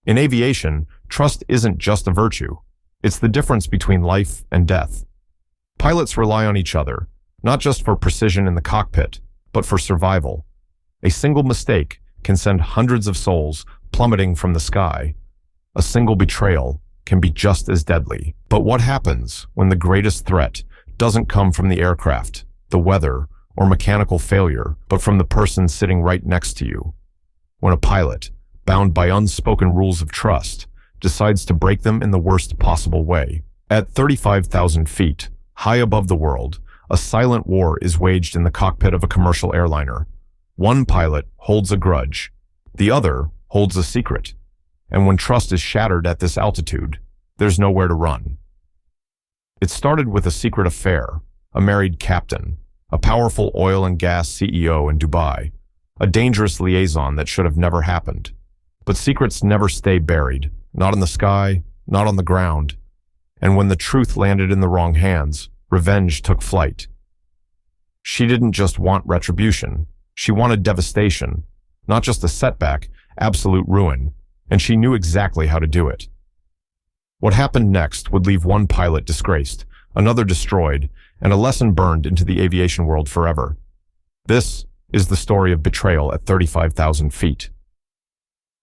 In aviation, trust isn't just a virtue. It's the difference between life and death. Pilots rely on each other, not just for precision in the cockpit, but for survival. A single mistake can send hundreds of souls plummeting from the sky. A single betrayal can be just as deadly. But what happens when the greatest threat doesn't come from the aircraft, the weather, or mechanical failure, but from the person sitting right next to you? When a pilot, bound by unspoken rules of trust, decides to break them in the worst possible way. At 35,000 feet, high above the world, a silent war is waged in the cockpit of a commercial airliner. One pilot holds a grudge, the other holds a secret. And when trust is shattered at this altitude, there's nowhere to run. It started with a secret affair, a married captain, a powerful oil and gas CEO in Dubai, a dangerous liaison that should have never happened. But secrets never stay buried, not in the sky, not on the ground. And when the truth landed in the wrong hands, revenge took flight. She didn't just want retribution, she wanted devastation, not just a setback, absolute ruin, and she knew exactly how to do it. What happened next would leave one pilot disgraced, another destroyed, and a lesson burned into the aviation world forever. This is the story of betrayal at 35,000 feet.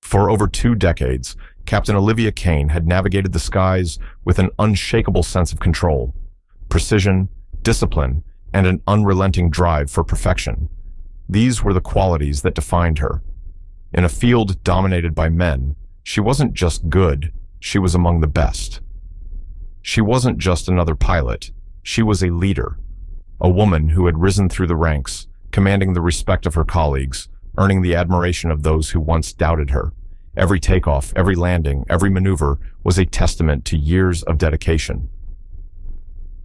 For over 2 decades, Captain Olivia Kane had navigated the skies with an unshakable sense of control, precision, discipline, and an unrelenting drive for perfection. These were the qualities that defined her. In a field dominated by men, she wasn't just good, she was among the best. She wasn't just another pilot, she was a leader, a woman who had risen through the ranks, commanding the respect of her colleagues, earning the admiration of those who once doubted her. Every takeoff, every landing, every maneuver was a testament to years of dedication.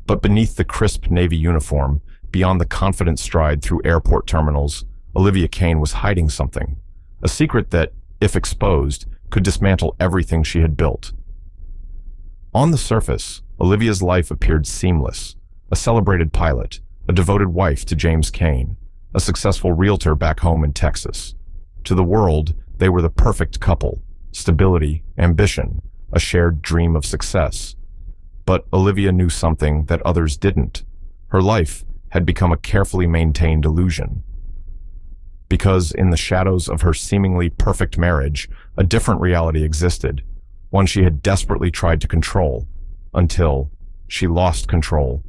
But beneath the crisp Navy uniform, beyond the confident stride through airport terminals, Olivia Kane was hiding something. A secret that, if exposed, could dismantle everything she had built. On the surface, Olivia's life appeared seamless. A celebrated pilot, a devoted wife to James Kane, a successful realtor back home in Texas. To the world, they were the perfect couple, stability, ambition, a shared dream of success. But Olivia knew something that others didn't. Her life had become a carefully maintained illusion. Because in the shadows of her seemingly perfect marriage, a different reality existed, one she had desperately tried to control, until she lost control.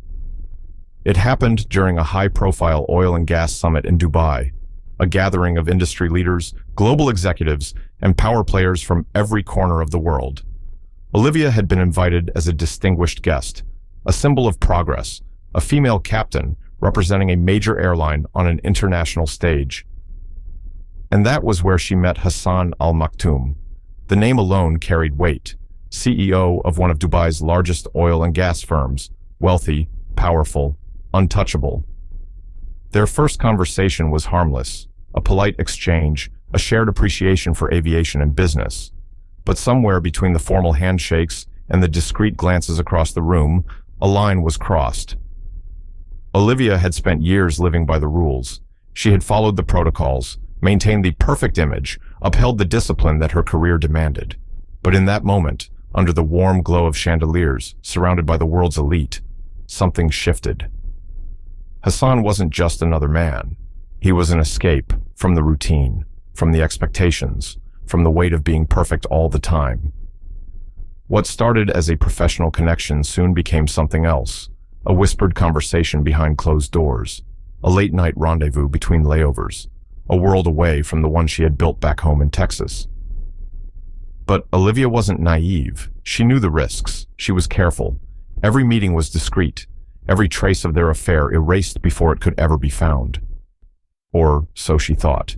It happened during a high-profile oil and gas summit in Dubai, a gathering of industry leaders, global executives, and power players from every corner of the world. Olivia had been invited as a distinguished guest, a symbol of progress, a female captain representing a major airline on an international stage. And that was where she met Hassan Al Maktoum. The name alone carried weight, CEO of one of Dubai's largest oil and gas firms, wealthy, powerful, untouchable. Their first conversation was harmless, a polite exchange, a shared appreciation for aviation and business. But somewhere between the formal handshakes and the discreet glances across the room, a line was crossed. Olivia had spent years living by the rules. She had followed the protocols, maintained the perfect image, upheld the discipline that her career demanded. But in that moment, under the warm glow of chandeliers, surrounded by the world's elite, something shifted. Hassan wasn't just another man. He was an escape from the routine, from the expectations, from the weight of being perfect all the time. What started as a professional connection soon became something else, a whispered conversation behind closed doors, a late-night rendezvous between layovers, a world away from the one she had built back home in Texas. But Olivia wasn't naive. She knew the risks. She was careful. Every meeting was discreet, every trace of their affair erased before it could ever be found. Or so she thought.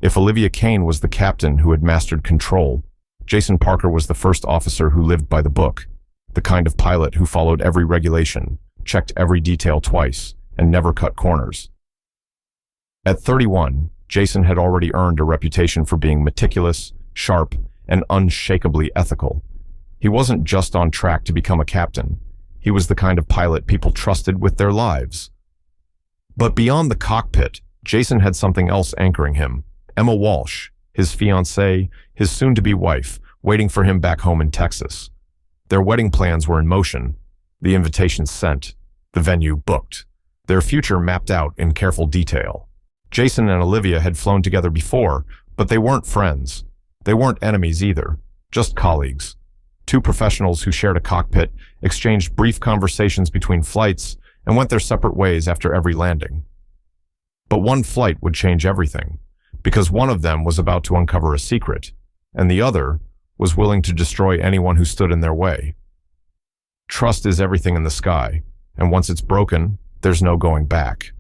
If Olivia Kane was the captain who had mastered control, Jason Parker was the first officer who lived by the book, the kind of pilot who followed every regulation, checked every detail twice, and never cut corners. At 31, Jason had already earned a reputation for being meticulous, sharp, and unshakably ethical. He wasn't just on track to become a captain. He was the kind of pilot people trusted with their lives. But beyond the cockpit, Jason had something else anchoring him. Emma Walsh, his fiancée, his soon-to-be wife, waiting for him back home in Texas. Their wedding plans were in motion, the invitations sent, the venue booked, their future mapped out in careful detail. Jason and Olivia had flown together before, but they weren't friends. They weren't enemies either, just colleagues. Two professionals who shared a cockpit, exchanged brief conversations between flights, and went their separate ways after every landing. But one flight would change everything, because one of them was about to uncover a secret, and the other was willing to destroy anyone who stood in their way. Trust is everything in the sky, and once it's broken, there's no going back.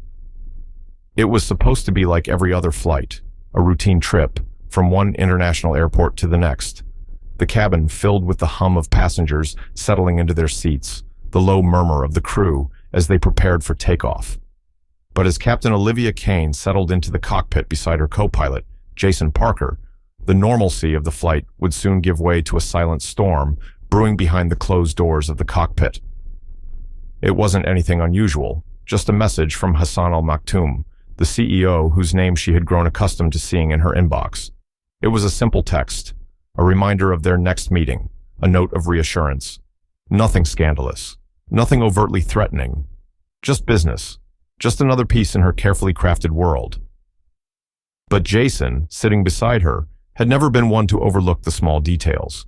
It was supposed to be like every other flight, a routine trip from one international airport to the next. The cabin filled with the hum of passengers settling into their seats, the low murmur of the crew as they prepared for takeoff. But as Captain Olivia Kane settled into the cockpit beside her co-pilot, Jason Parker, the normalcy of the flight would soon give way to a silent storm brewing behind the closed doors of the cockpit. It wasn't anything unusual, just a message from Hassan Al-Maktoum, the CEO whose name she had grown accustomed to seeing in her inbox. It was a simple text, a reminder of their next meeting, a note of reassurance. Nothing scandalous, nothing overtly threatening, just business, just another piece in her carefully crafted world. But Jason, sitting beside her, had never been one to overlook the small details.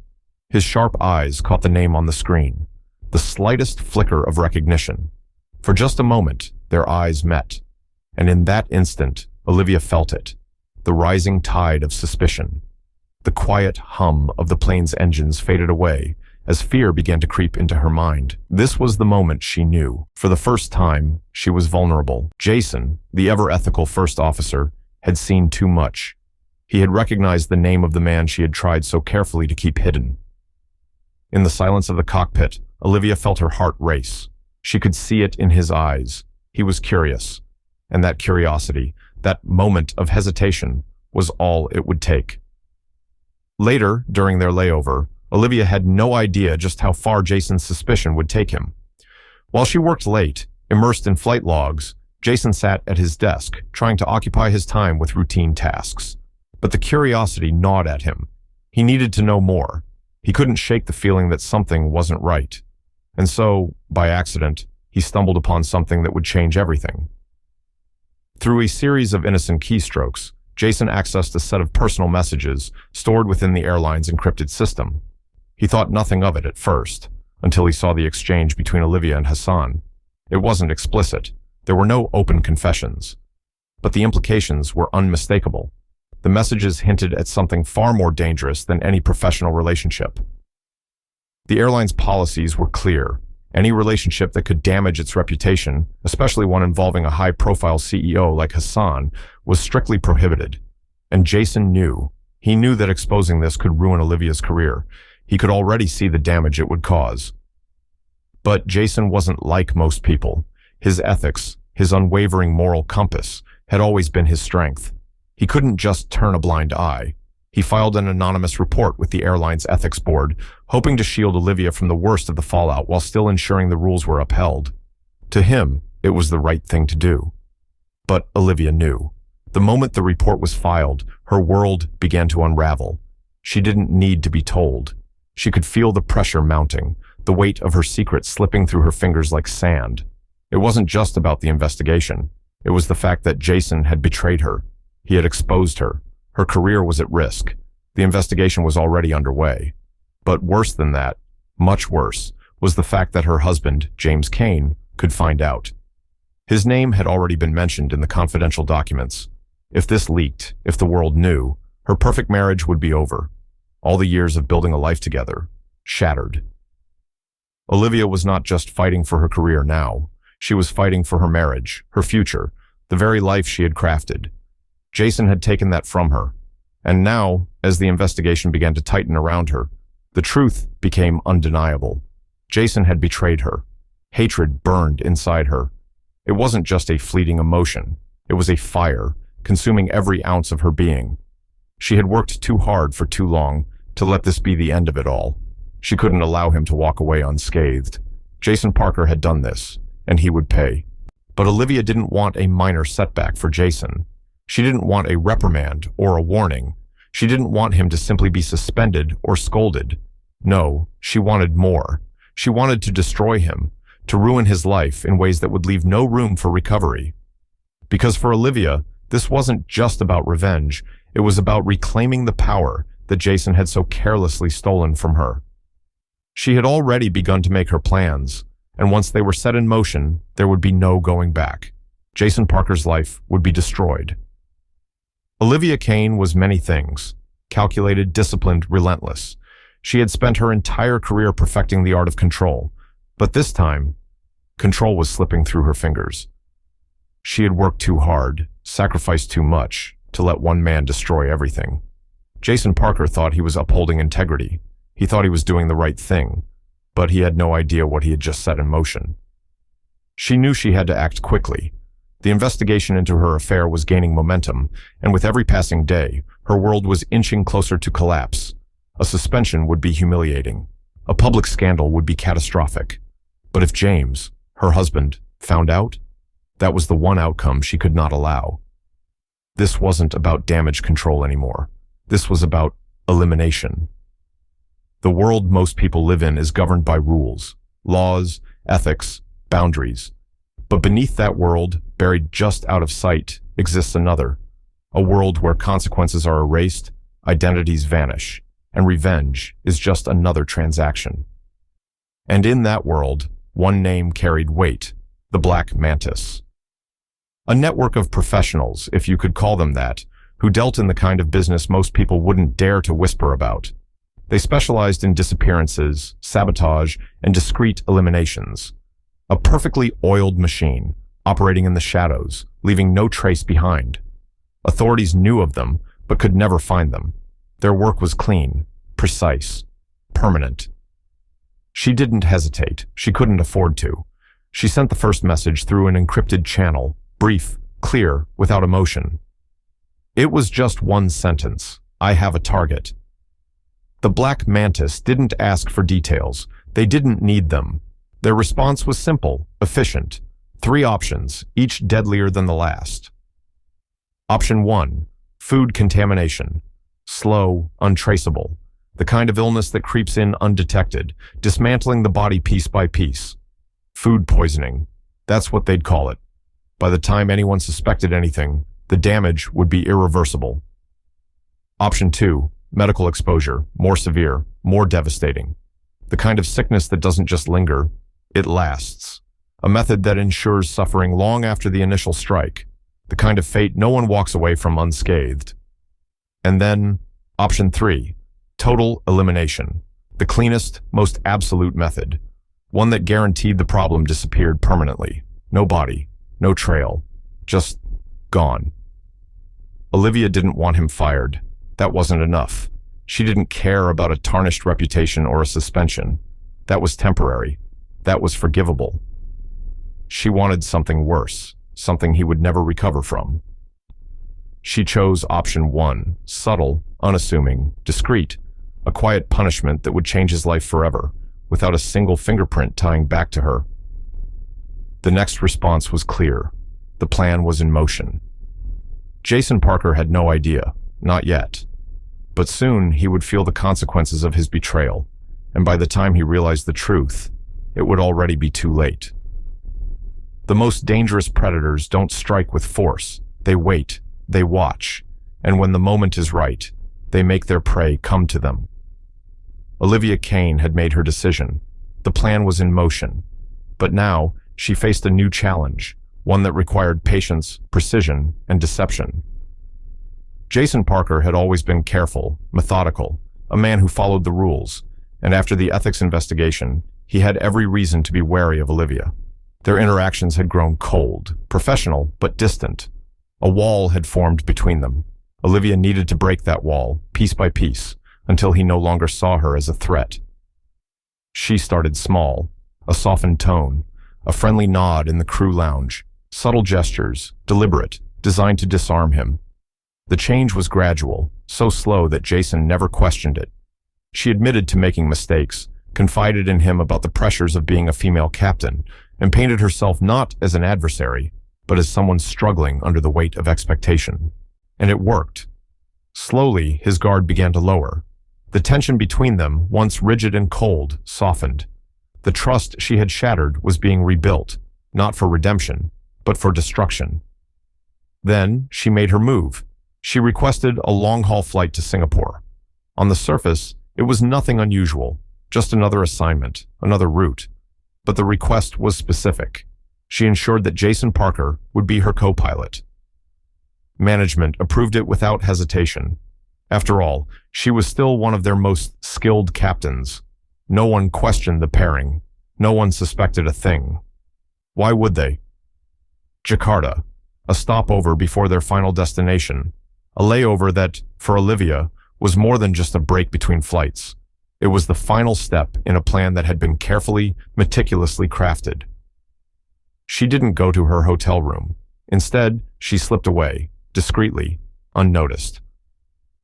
His sharp eyes caught the name on the screen, the slightest flicker of recognition. For just a moment, their eyes met. And in that instant, Olivia felt it, the rising tide of suspicion. The quiet hum of the plane's engines faded away as fear began to creep into her mind. This was the moment she knew. For the first time, she was vulnerable. Jason, the ever-ethical first officer, had seen too much. He had recognized the name of the man she had tried so carefully to keep hidden. In the silence of the cockpit, Olivia felt her heart race. She could see it in his eyes. He was curious. And that curiosity, that moment of hesitation, was all it would take. Later, during their layover, Olivia had no idea just how far Jason's suspicion would take him. While she worked late, immersed in flight logs, Jason sat at his desk, trying to occupy his time with routine tasks. But the curiosity gnawed at him. He needed to know more. He couldn't shake the feeling that something wasn't right. And so, by accident, he stumbled upon something that would change everything. Through a series of innocent keystrokes, Jason accessed a set of personal messages stored within the airline's encrypted system. He thought nothing of it at first, until he saw the exchange between Olivia and Hassan. It wasn't explicit. There were no open confessions. But the implications were unmistakable. The messages hinted at something far more dangerous than any professional relationship. The airline's policies were clear. Any relationship that could damage its reputation, especially one involving a high-profile CEO like Hassan, was strictly prohibited. And Jason knew. He knew that exposing this could ruin Olivia's career. He could already see the damage it would cause. But Jason wasn't like most people. His ethics, his unwavering moral compass, had always been his strength. He couldn't just turn a blind eye. He filed an anonymous report with the airline's ethics board, hoping to shield Olivia from the worst of the fallout while still ensuring the rules were upheld. To him, it was the right thing to do. But Olivia knew. The moment the report was filed, her world began to unravel. She didn't need to be told. She could feel the pressure mounting, the weight of her secret slipping through her fingers like sand. It wasn't just about the investigation. It was the fact that Jason had betrayed her. He had exposed her. Her career was at risk. The investigation was already underway. But worse than that, much worse, was the fact that her husband, James Kane, could find out. His name had already been mentioned in the confidential documents. If this leaked, if the world knew, her perfect marriage would be over. All the years of building a life together, shattered. Olivia was not just fighting for her career now. She was fighting for her marriage, her future, the very life she had crafted. Jason had taken that from her. And now, as the investigation began to tighten around her, the truth became undeniable. Jason had betrayed her. Hatred burned inside her. It wasn't just a fleeting emotion. It was a fire, consuming every ounce of her being. She had worked too hard for too long to let this be the end of it all. She couldn't allow him to walk away unscathed. Jason Parker had done this, and he would pay. But Olivia didn't want a minor setback for Jason. She didn't want a reprimand or a warning. She didn't want him to simply be suspended or scolded. No, she wanted more. She wanted to destroy him, to ruin his life in ways that would leave no room for recovery. Because for Olivia, this wasn't just about revenge, it was about reclaiming the power that Jason had so carelessly stolen from her. She had already begun to make her plans, and once they were set in motion, there would be no going back. Jason Parker's life would be destroyed. Olivia Kane was many things: calculated, disciplined, relentless. She had spent her entire career perfecting the art of control, but this time, control was slipping through her fingers. She had worked too hard, sacrificed too much, to let one man destroy everything. Jason Parker thought he was upholding integrity. He thought he was doing the right thing, but he had no idea what he had just set in motion. She knew she had to act quickly. The investigation into her affair was gaining momentum, and with every passing day, her world was inching closer to collapse. A suspension would be humiliating. A public scandal would be catastrophic. But if James, her husband, found out, that was the one outcome she could not allow. This wasn't about damage control anymore. This was about elimination. The world most people live in is governed by rules, laws, ethics, boundaries. But beneath that world, buried just out of sight, exists another. A world where consequences are erased, identities vanish, and revenge is just another transaction. And in that world, one name carried weight: the Black Mantis. A network of professionals, if you could call them that, who dealt in the kind of business most people wouldn't dare to whisper about. They specialized in disappearances, sabotage, and discreet eliminations. A perfectly oiled machine, operating in the shadows, leaving no trace behind. Authorities knew of them, but could never find them. Their work was clean, precise, permanent. She didn't hesitate. She couldn't afford to. She sent the first message through an encrypted channel, brief, clear, without emotion. It was just one sentence: "I have a target." The Black Mantis didn't ask for details. They didn't need them. Their response was simple, efficient. 3 options, each deadlier than the last. Option 1, food contamination. Slow, untraceable. The kind of illness that creeps in undetected, dismantling the body piece by piece. Food poisoning. That's what they'd call it. By the time anyone suspected anything, the damage would be irreversible. Option 2, medical exposure. More severe, more devastating. The kind of sickness that doesn't just linger, it lasts. A method that ensures suffering long after the initial strike. The kind of fate no one walks away from unscathed. And then, option 3, total elimination. The cleanest, most absolute method. One that guaranteed the problem disappeared permanently. No body, no trail, just gone. Olivia didn't want him fired. That wasn't enough. She didn't care about a tarnished reputation or a suspension. That was temporary. That was forgivable. She wanted something worse, something he would never recover from. She chose option 1, subtle, unassuming, discreet, a quiet punishment that would change his life forever, without a single fingerprint tying back to her. The next response was clear. The plan was in motion. Jason Parker had no idea, not yet. But soon he would feel the consequences of his betrayal, and by the time he realized the truth, it would already be too late. The most dangerous predators don't strike with force. They wait, they watch, and when the moment is right, they make their prey come to them. Olivia Kane had made her decision. The plan was in motion. But now, she faced a new challenge, one that required patience, precision, and deception. Jason Parker had always been careful, methodical, a man who followed the rules, and after the ethics investigation, he had every reason to be wary of Olivia. Their interactions had grown cold, professional, but distant. A wall had formed between them. Olivia needed to break that wall, piece by piece, until he no longer saw her as a threat. She started small, a softened tone, a friendly nod in the crew lounge, subtle gestures, deliberate, designed to disarm him. The change was gradual, so slow that Jason never questioned it. She admitted to making mistakes, confided in him about the pressures of being a female captain, and painted herself not as an adversary, but as someone struggling under the weight of expectation. And it worked. Slowly, his guard began to lower. The tension between them, once rigid and cold, softened. The trust she had shattered was being rebuilt, not for redemption, but for destruction. Then, she made her move. She requested a long-haul flight to Singapore. On the surface, it was nothing unusual, just another assignment, another route. But the request was specific. She ensured that Jason Parker would be her co-pilot. Management approved it without hesitation. After all, she was still one of their most skilled captains. No one questioned the pairing. No one suspected a thing. Why would they? Jakarta, a stopover before their final destination. A layover that, for Olivia, was more than just a break between flights. It was the final step in a plan that had been carefully, meticulously crafted. She didn't go to her hotel room. Instead, she slipped away, discreetly, unnoticed.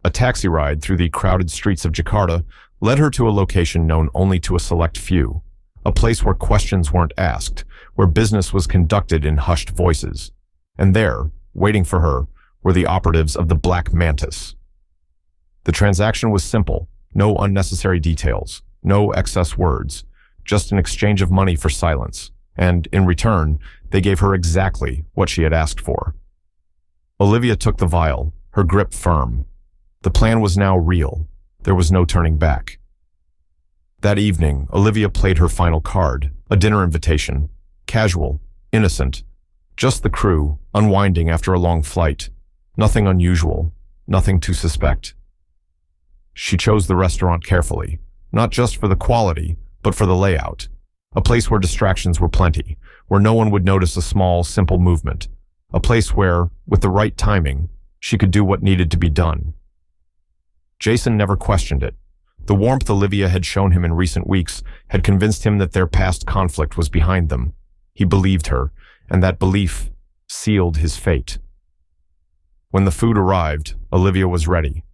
A taxi ride through the crowded streets of Jakarta led her to a location known only to a select few, a place where questions weren't asked, where business was conducted in hushed voices. And there, waiting for her, were the operatives of the Black Mantis. The transaction was simple, no unnecessary details, no excess words, just an exchange of money for silence, and, in return, they gave her exactly what she had asked for. Olivia took the vial, her grip firm. The plan was now real. There was no turning back. That evening, Olivia played her final card, a dinner invitation. Casual, innocent. Just the crew, unwinding after a long flight. Nothing unusual, nothing to suspect. She chose the restaurant carefully, not just for the quality, but for the layout. A place where distractions were plenty, where no one would notice a small, simple movement. A place where, with the right timing, she could do what needed to be done. Jason never questioned it. The warmth Olivia had shown him in recent weeks had convinced him that their past conflict was behind them. He believed her, and that belief sealed his fate. When the food arrived, Olivia was ready.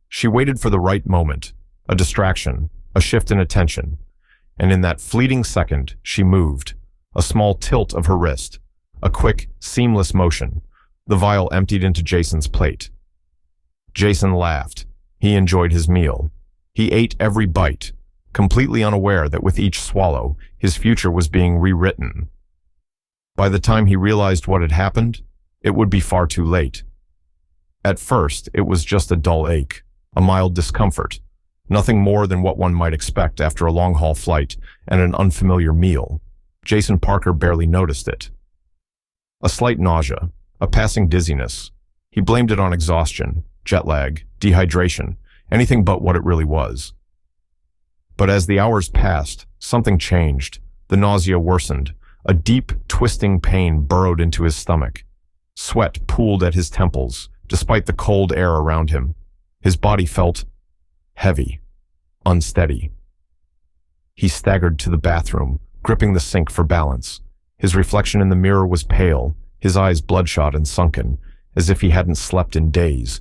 She waited for the right moment, a distraction, a shift in attention, and in that fleeting second, she moved, a small tilt of her wrist, a quick, seamless motion. The vial emptied into Jason's plate. Jason laughed. He enjoyed his meal. He ate every bite, completely unaware that with each swallow, his future was being rewritten. By the time he realized what had happened, it would be far too late. At first, it was just a dull ache, a mild discomfort, nothing more than what one might expect after a long-haul flight and an unfamiliar meal. Jason Parker barely noticed it. A slight nausea, a passing dizziness. He blamed it on exhaustion, jet lag, dehydration, anything but what it really was. But as the hours passed, something changed. The nausea worsened. A deep, twisting pain burrowed into his stomach. Sweat pooled at his temples, despite the cold air around him. His body felt heavy, unsteady. He staggered to the bathroom, gripping the sink for balance. His reflection in the mirror was pale, his eyes bloodshot and sunken, as if he hadn't slept in days.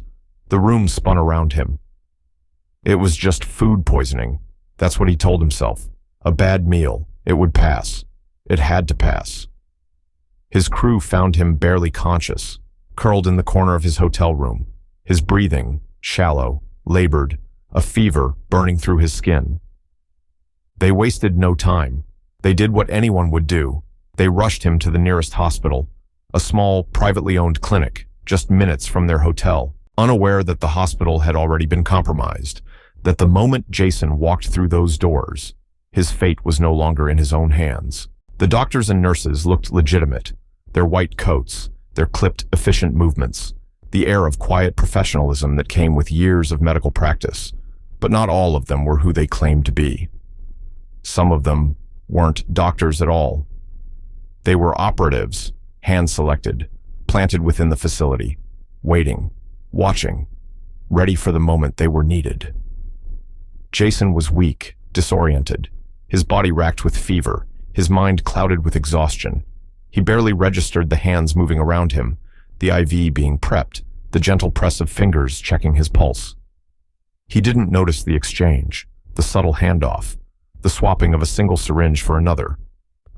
The room spun around him. It was just food poisoning. That's what he told himself. A bad meal. It would pass. It had to pass. His crew found him barely conscious, curled in the corner of his hotel room, his breathing shallow, labored, a fever burning through his skin. They wasted no time. They did what anyone would do. They rushed him to the nearest hospital, a small, privately owned clinic, just minutes from their hotel, unaware that the hospital had already been compromised, that the moment Jason walked through those doors, his fate was no longer in his own hands. The doctors and nurses looked legitimate, their white coats, their clipped, efficient movements, the air of quiet professionalism that came with years of medical practice, but not all of them were who they claimed to be. Some of them weren't doctors at all. They were operatives, hand-selected, planted within the facility, waiting, watching, ready for the moment they were needed. Jason was weak, disoriented, his body racked with fever, his mind clouded with exhaustion. He barely registered the hands moving around him, the IV being prepped, the gentle press of fingers checking his pulse. He didn't notice the exchange, the subtle handoff, the swapping of a single syringe for another,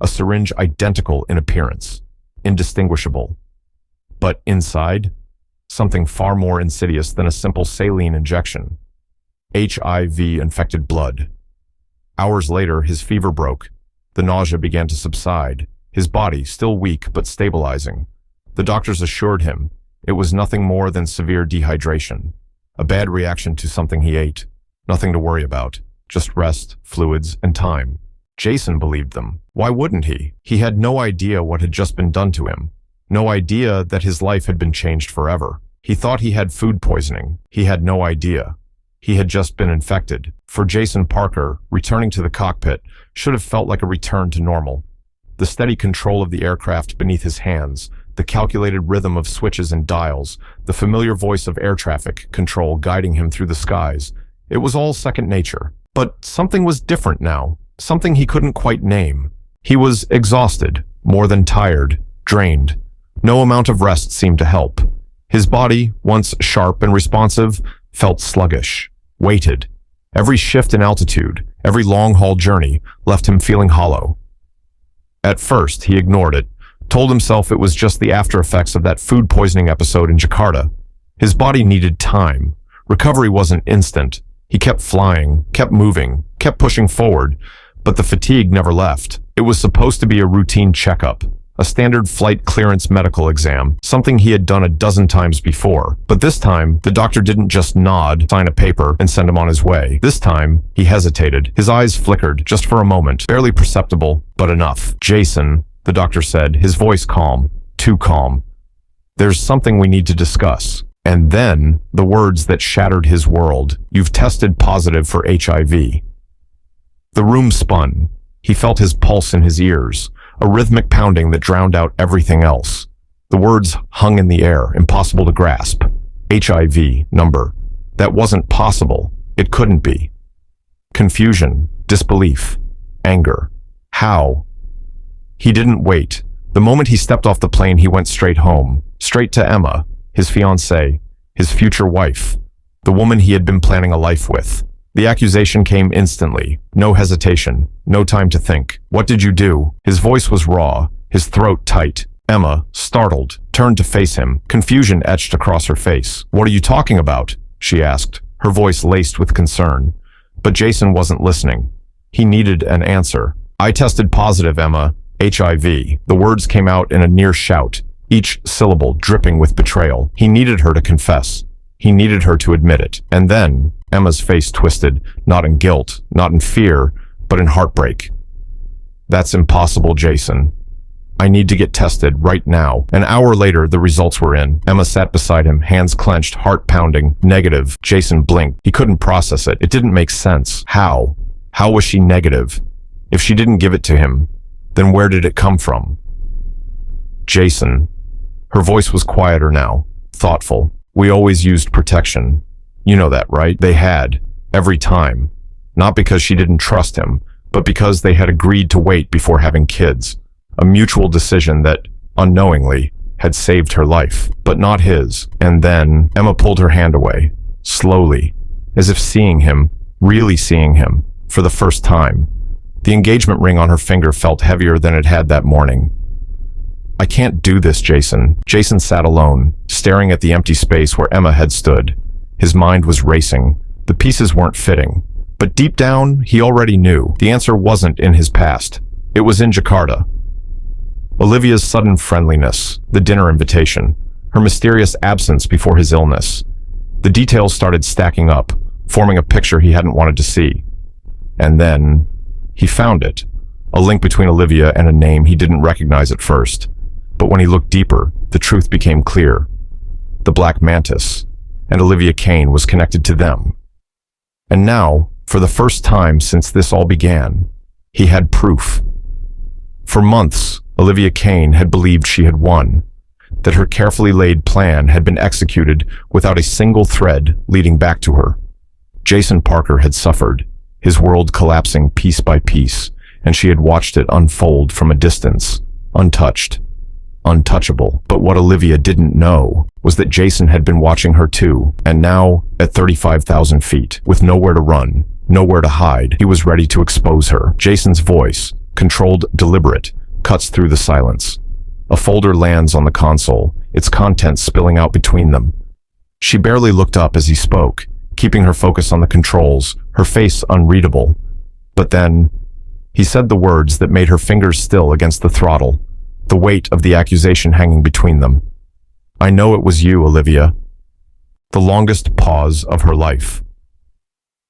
a syringe identical in appearance, indistinguishable. But inside, something far more insidious than a simple saline injection. HIV-infected blood. Hours later, his fever broke. The nausea began to subside, his body still weak but stabilizing. The doctors assured him it was nothing more than severe dehydration, a bad reaction to something he ate. Nothing to worry about, just rest, fluids, and time. Jason believed them. Why wouldn't he? He had no idea what had just been done to him. No idea that his life had been changed forever. He thought he had food poisoning. He had no idea. He had just been infected. For Jason Parker, returning to the cockpit should have felt like a return to normal. The steady control of the aircraft beneath his hands, the calculated rhythm of switches and dials, the familiar voice of air traffic control guiding him through the skies. It was all second nature. But something was different now, something he couldn't quite name. He was exhausted, more than tired, drained. No amount of rest seemed to help. His body, once sharp and responsive, felt sluggish, weighted. Every shift in altitude, every long-haul journey left him feeling hollow. At first, he ignored it, told himself it was just the after effects of that food poisoning episode in Jakarta. His body needed time. Recovery wasn't instant. He kept flying, kept moving, kept pushing forward, but the fatigue never left. It was supposed to be a routine checkup, a standard flight clearance medical exam, something he had done a dozen times before. But this time, the doctor didn't just nod, sign a paper, and send him on his way. This time, he hesitated. His eyes flickered, just for a moment, barely perceptible, but enough. "Jason," the doctor said, his voice calm, too calm. "There's something we need to discuss." And then, the words that shattered his world. "You've tested positive for HIV." The room spun. He felt his pulse in his ears, a rhythmic pounding that drowned out everything else. The words hung in the air, impossible to grasp. HIV number. That wasn't possible. It couldn't be. Confusion, disbelief, anger. How? He didn't wait. The moment he stepped off the plane, he went straight home, straight to Emma, his fiancée, his future wife, the woman he had been planning a life with. The accusation came instantly, no hesitation, no time to think. "What did you do?" His voice was raw, his throat tight. Emma, startled, turned to face him, confusion etched across her face. "What are you talking about?" she asked, her voice laced with concern. But Jason wasn't listening. He needed an answer. "I tested positive, Emma. HIV." The words came out in a near shout, each syllable dripping with betrayal. He needed her to confess. He needed her to admit it. And then, Emma's face twisted, not in guilt, not in fear, but in heartbreak. "That's impossible, Jason. I need to get tested right now." An hour later, the results were in. Emma sat beside him, hands clenched, heart pounding, negative. Jason blinked. He couldn't process it. It didn't make sense. How? How was she negative? If she didn't give it to him, then where did it come from? "Jason." Her voice was quieter now, thoughtful. "We always used protection. You know that, right?" They had, every time. Not because she didn't trust him, but because they had agreed to wait before having kids. A mutual decision that, unknowingly, had saved her life, but not his. And then, Emma pulled her hand away, slowly, as if seeing him, really seeing him, for the first time. The engagement ring on her finger felt heavier than it had that morning. "I can't do this, Jason." Jason sat alone, staring at the empty space where Emma had stood. His mind was racing. The pieces weren't fitting. But deep down, he already knew. The answer wasn't in his past. It was in Jakarta. Olivia's sudden friendliness, the dinner invitation, her mysterious absence before his illness. The details started stacking up, forming a picture he hadn't wanted to see. And then, he found it. A link between Olivia and a name he didn't recognize at first. But when he looked deeper, the truth became clear. The Black Mantis, and Olivia Kane was connected to them. And now, for the first time since this all began, he had proof. For months, Olivia Kane had believed she had won, that her carefully laid plan had been executed without a single thread leading back to her. Jason Parker had suffered, his world collapsing piece by piece, and she had watched it unfold from a distance, untouched, untouchable. But what Olivia didn't know was that Jason had been watching her too, and now, at 35,000 feet, with nowhere to run, nowhere to hide, he was ready to expose her. Jason's voice, controlled, deliberate, cuts through the silence. A folder lands on the console, its contents spilling out between them. She barely looked up as he spoke, keeping her focus on the controls, her face unreadable. But then, he said the words that made her fingers still against the throttle, the weight of the accusation hanging between them. "I know it was you, Olivia." The longest pause of her life.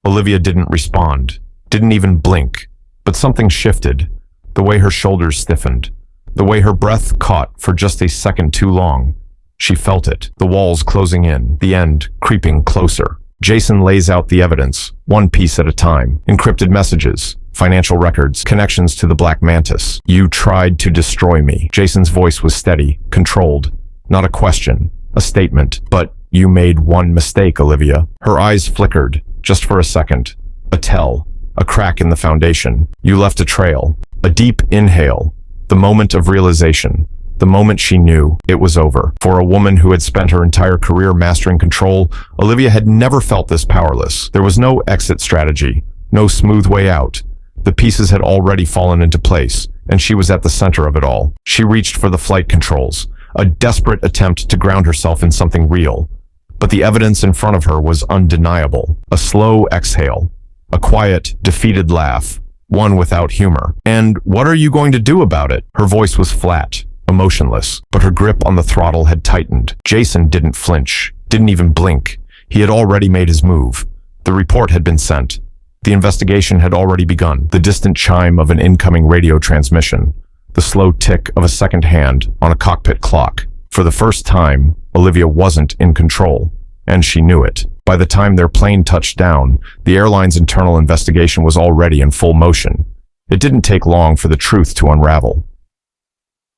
Olivia didn't respond, didn't even blink, but something shifted, the way her shoulders stiffened, the way her breath caught for just a second too long. She felt it, the walls closing in, the end creeping closer. Jason lays out the evidence, one piece at a time. Encrypted messages, financial records, connections to the Black Mantis. "You tried to destroy me." Jason's voice was steady, controlled. Not a question, a statement. "But you made one mistake, Olivia." Her eyes flickered, just for a second. A tell, a crack in the foundation. "You left a trail." A deep inhale, the moment of realization. The moment she knew it was over. For a woman who had spent her entire career mastering control, Olivia had never felt this powerless. There was no exit strategy, no smooth way out. The pieces had already fallen into place, and she was at the center of it all. She reached for the flight controls, a desperate attempt to ground herself in something real. But the evidence in front of her was undeniable. A slow exhale, a quiet, defeated laugh, one without humor. "And what are you going to do about it?" Her voice was flat, emotionless, but her grip on the throttle had tightened. Jason didn't flinch, didn't even blink. He had already made his move. The report had been sent. The investigation had already begun. The distant chime of an incoming radio transmission, the slow tick of a second hand on a cockpit clock. For the first time, Olivia wasn't in control, and she knew it. By the time their plane touched down, the airline's internal investigation was already in full motion. It didn't take long for the truth to unravel.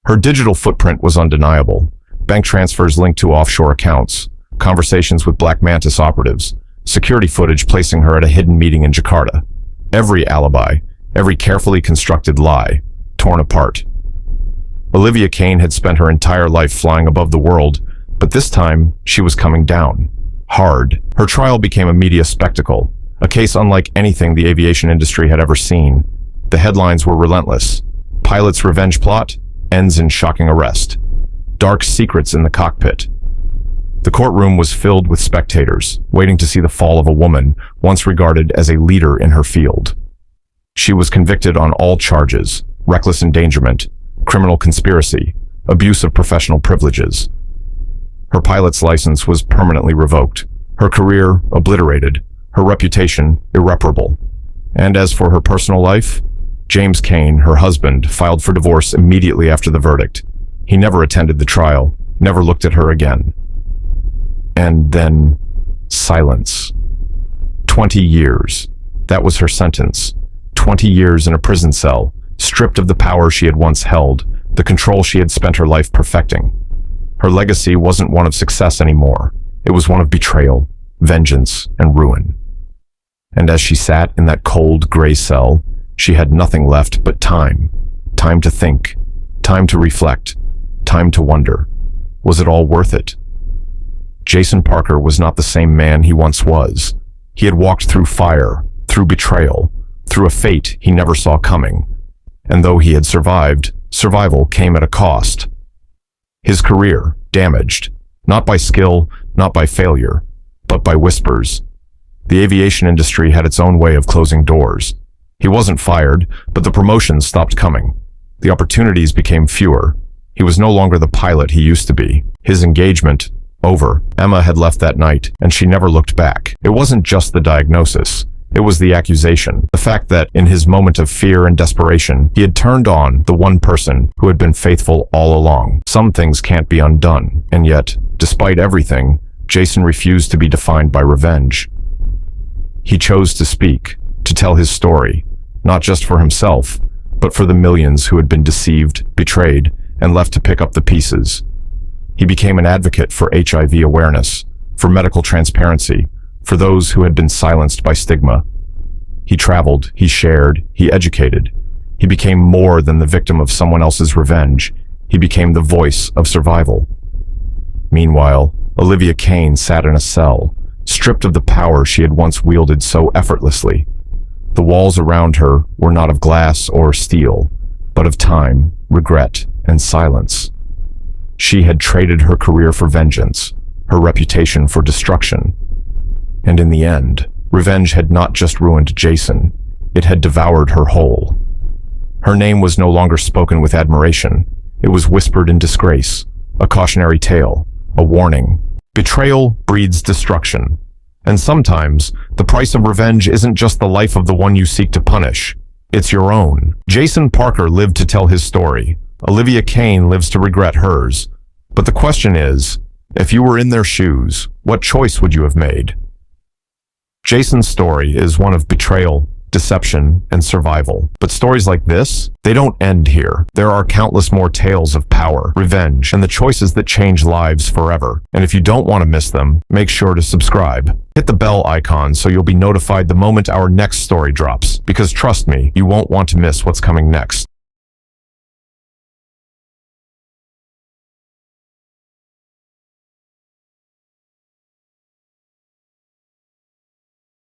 Her digital footprint was undeniable. Bank transfers linked to offshore accounts, conversations with Black Mantis operatives, security footage placing her at a hidden meeting in Jakarta. Every alibi, every carefully constructed lie, torn apart. Olivia Kane had spent her entire life flying above the world, but this time she was coming down. Hard. Her trial became a media spectacle, a case unlike anything the aviation industry had ever seen. The headlines were relentless. Pilot's revenge plot ends in shocking arrest. Dark secrets in the cockpit. The courtroom was filled with spectators, waiting to see the fall of a woman once regarded as a leader in her field. She was convicted on all charges: reckless endangerment, criminal conspiracy, abuse of professional privileges. Her pilot's license was permanently revoked, her career obliterated, her reputation irreparable. And as for her personal life, James Kane, her husband, filed for divorce immediately after the verdict. He never attended the trial, never looked at her again. And then, silence. 20 years. That was her sentence. 20 years in a prison cell, stripped of the power she had once held, the control she had spent her life perfecting. Her legacy wasn't one of success anymore. It was one of betrayal, vengeance, and ruin. And as she sat in that cold, gray cell, she had nothing left but time. Time to think. Time to reflect. Time to wonder. Was it all worth it? Jason Parker was not the same man he once was. He had walked through fire, through betrayal, through a fate he never saw coming. And though he had survived, survival came at a cost. His career damaged, not by skill, not by failure, but by whispers. The aviation industry had its own way of closing doors. He wasn't fired, but the promotions stopped coming. The opportunities became fewer. He was no longer the pilot he used to be. His engagement, over. Emma had left that night, and she never looked back. It wasn't just the diagnosis. It was the accusation. The fact that, in his moment of fear and desperation, he had turned on the one person who had been faithful all along. Some things can't be undone, and yet, despite everything, Jason refused to be defined by revenge. He chose to speak, to tell his story, not just for himself, but for the millions who had been deceived, betrayed, and left to pick up the pieces. He became an advocate for HIV awareness, for medical transparency, for those who had been silenced by stigma. He traveled, he shared, he educated. He became more than the victim of someone else's revenge. He became the voice of survival. Meanwhile, Olivia Kane sat in a cell, stripped of the power she had once wielded so effortlessly. The walls around her were not of glass or steel, but of time, regret, and silence. She had traded her career for vengeance, her reputation for destruction. And in the end, revenge had not just ruined Jason, it had devoured her whole. Her name was no longer spoken with admiration. It was whispered in disgrace, a cautionary tale, a warning. Betrayal breeds destruction. And sometimes, the price of revenge isn't just the life of the one you seek to punish. It's your own. Jason Parker lived to tell his story. Olivia Kane lives to regret hers. But the question is, if you were in their shoes, what choice would you have made? Jason's story is one of betrayal, deception, and survival. But stories like this, they don't end here. There are countless more tales of power, revenge, and the choices that change lives forever. And if you don't want to miss them, make sure to subscribe. Hit the bell icon so you'll be notified the moment our next story drops. Because trust me, you won't want to miss what's coming next.